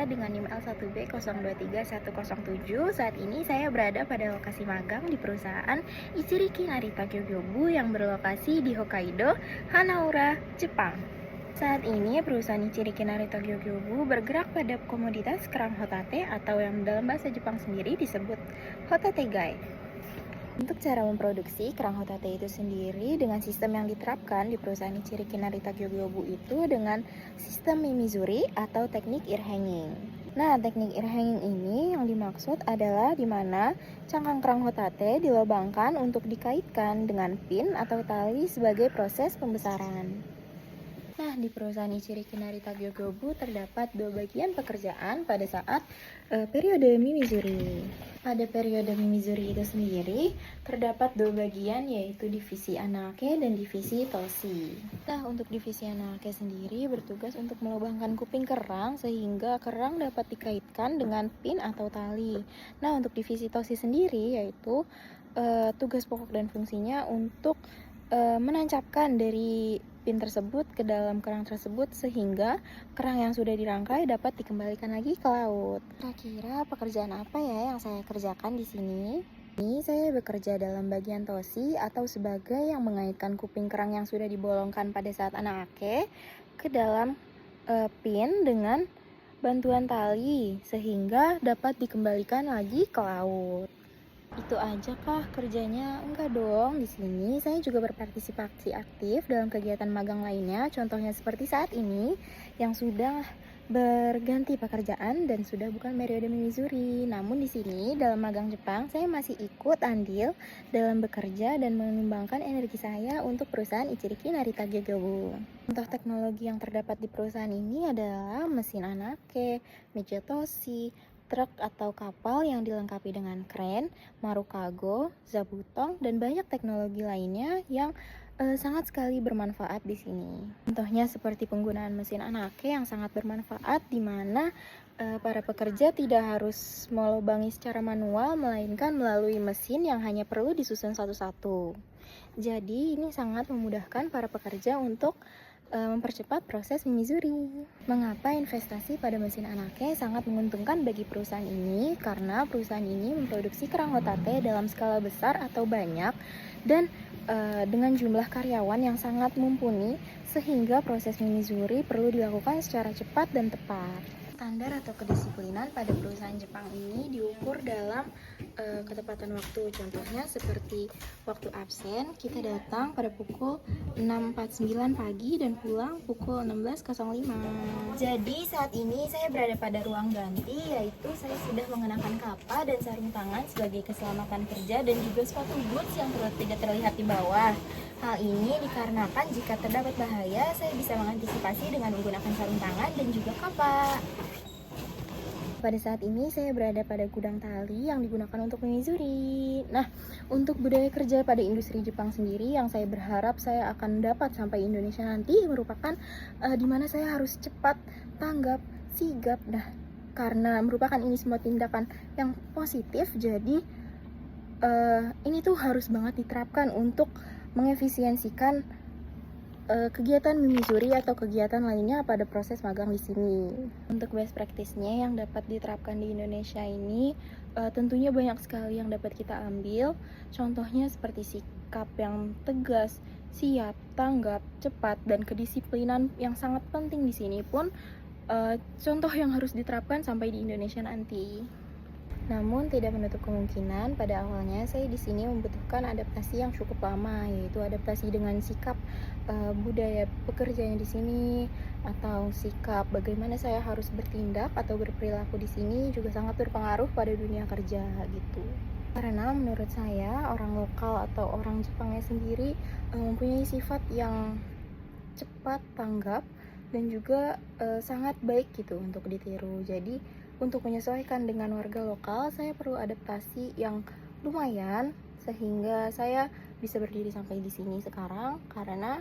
saya dengan NIM L1B023107. Saat ini saya berada pada lokasi magang di perusahaan Ichiriki Narita Gyogyobu yang berlokasi di Hokkaido, Hanaura, Jepang. Saat ini perusahaan Ichiriki Narita Gyogyobu bergerak pada komoditas kerang hotate atau yang dalam bahasa Jepang sendiri disebut hotate gai. Untuk cara memproduksi kerang hotate itu sendiri dengan sistem yang diterapkan di perusahaan Ichiriki Narita Gyogyobu itu dengan sistem mimizuri atau teknik ear hanging. Nah, teknik ear hanging ini yang dimaksud adalah di mana cangkang kerang hotate dilobangkan untuk dikaitkan dengan pin atau tali sebagai proses pembesaran. Nah, di perusahaan Ichiriki Narita Gyogyobu terdapat dua bagian pekerjaan pada saat periode mimizuri. Pada periode mimizuri itu sendiri, terdapat dua bagian yaitu divisi anake dan divisi toshi. Nah, untuk divisi anake sendiri bertugas untuk melubangkan kuping kerang sehingga kerang dapat dikaitkan dengan pin atau tali. Nah, untuk divisi toshi sendiri yaitu tugas pokok dan fungsinya untuk menancapkan dari pin tersebut ke dalam kerang tersebut sehingga kerang yang sudah dirangkai dapat dikembalikan lagi ke laut. Kira-kira pekerjaan apa ya yang saya kerjakan di sini? Ini saya bekerja dalam bagian toshi atau sebagai yang mengaitkan kuping kerang yang sudah dibolongkan pada saat anake ke dalam pin dengan bantuan tali sehingga dapat dikembalikan lagi ke laut. Itu aja kah kerjanya? Enggak dong. Di sini saya juga berpartisipasi aktif dalam kegiatan magang lainnya. Contohnya seperti saat ini yang sudah berganti pekerjaan dan sudah bukan periode mimizuri. Namun di sini dalam magang Jepang saya masih ikut andil dalam bekerja dan mengembangkan energi saya untuk perusahaan Ichiriki Narita Gyogyobu. Contoh teknologi yang terdapat di perusahaan ini adalah mesin anake, meja toshi, truk atau kapal yang dilengkapi dengan kren, marukago, zabutong, dan banyak teknologi lainnya yang sangat sekali bermanfaat di sini. Contohnya seperti penggunaan mesin anake yang sangat bermanfaat di mana para pekerja tidak harus melubangi secara manual melainkan melalui mesin yang hanya perlu disusun satu-satu. Jadi ini sangat memudahkan para pekerja untuk mempercepat proses mimizuri. Mengapa investasi pada mesin anake sangat menguntungkan bagi perusahaan ini? Karena perusahaan ini memproduksi kerang hotate dalam skala besar atau banyak dan dengan jumlah karyawan yang sangat mumpuni sehingga proses mimizuri perlu dilakukan secara cepat dan tepat. Standar atau kedisiplinan pada perusahaan Jepang ini diukur dalam ketepatan waktu. Contohnya seperti waktu absen, kita datang pada pukul 6.49 pagi dan pulang pukul 16.05. Jadi saat ini saya berada pada ruang ganti, yaitu saya sudah mengenakan kapa dan sarung tangan sebagai keselamatan kerja dan juga sepatu boots yang tidak terlihat di bawah. Hal ini dikarenakan jika terdapat bahaya, saya bisa mengantisipasi dengan menggunakan sarung tangan dan juga kapa. Pada saat ini saya berada pada gudang tali yang digunakan untuk mimizuri. Nah, untuk budaya kerja pada industri Jepang sendiri yang saya berharap saya akan dapat sampai Indonesia nanti merupakan di mana saya harus cepat, tanggap, sigap. Nah, karena merupakan ini semua tindakan yang positif, jadi ini tuh harus banget diterapkan untuk mengefisiensikan kegiatan mimizuri atau kegiatan lainnya pada proses magang di sini. Untuk best practice-nya yang dapat diterapkan di Indonesia ini tentunya banyak sekali yang dapat kita ambil. Contohnya seperti sikap yang tegas, siap, tanggap, cepat, dan kedisiplinan yang sangat penting di sini pun contoh yang harus diterapkan sampai di Indonesia nanti. Namun tidak menutup kemungkinan pada awalnya saya di sini membutuhkan adaptasi yang cukup lama, yaitu adaptasi dengan sikap budaya pekerjanya di sini atau sikap bagaimana saya harus bertindak atau berperilaku di sini juga sangat berpengaruh pada dunia kerja gitu. Karena menurut saya orang lokal atau orang Jepangnya sendiri mempunyai sifat yang cepat tanggap dan juga sangat baik gitu untuk ditiru. Jadi untuk menyesuaikan dengan warga lokal, saya perlu adaptasi yang lumayan sehingga saya bisa berdiri sampai di sini sekarang karena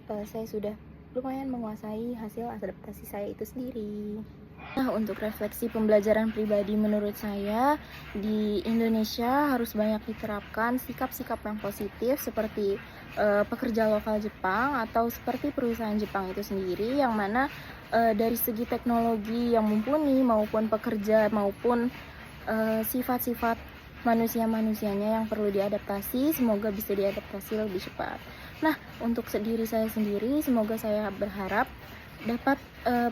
saya sudah lumayan menguasai hasil adaptasi saya itu sendiri. Nah, untuk refleksi pembelajaran pribadi menurut saya, di Indonesia harus banyak diterapkan sikap-sikap yang positif seperti pekerja lokal Jepang atau seperti perusahaan Jepang itu sendiri yang mana dari segi teknologi yang mumpuni maupun pekerja maupun sifat-sifat manusia-manusianya yang perlu diadaptasi, semoga bisa diadaptasi lebih cepat. Nah, untuk diri saya sendiri, semoga saya berharap dapat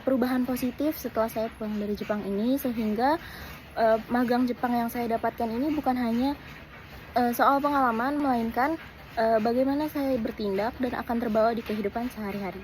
perubahan positif setelah saya pulang dari Jepang ini, sehingga magang Jepang yang saya dapatkan ini bukan hanya soal pengalaman, melainkan bagaimana saya bertindak dan akan terbawa di kehidupan sehari-hari.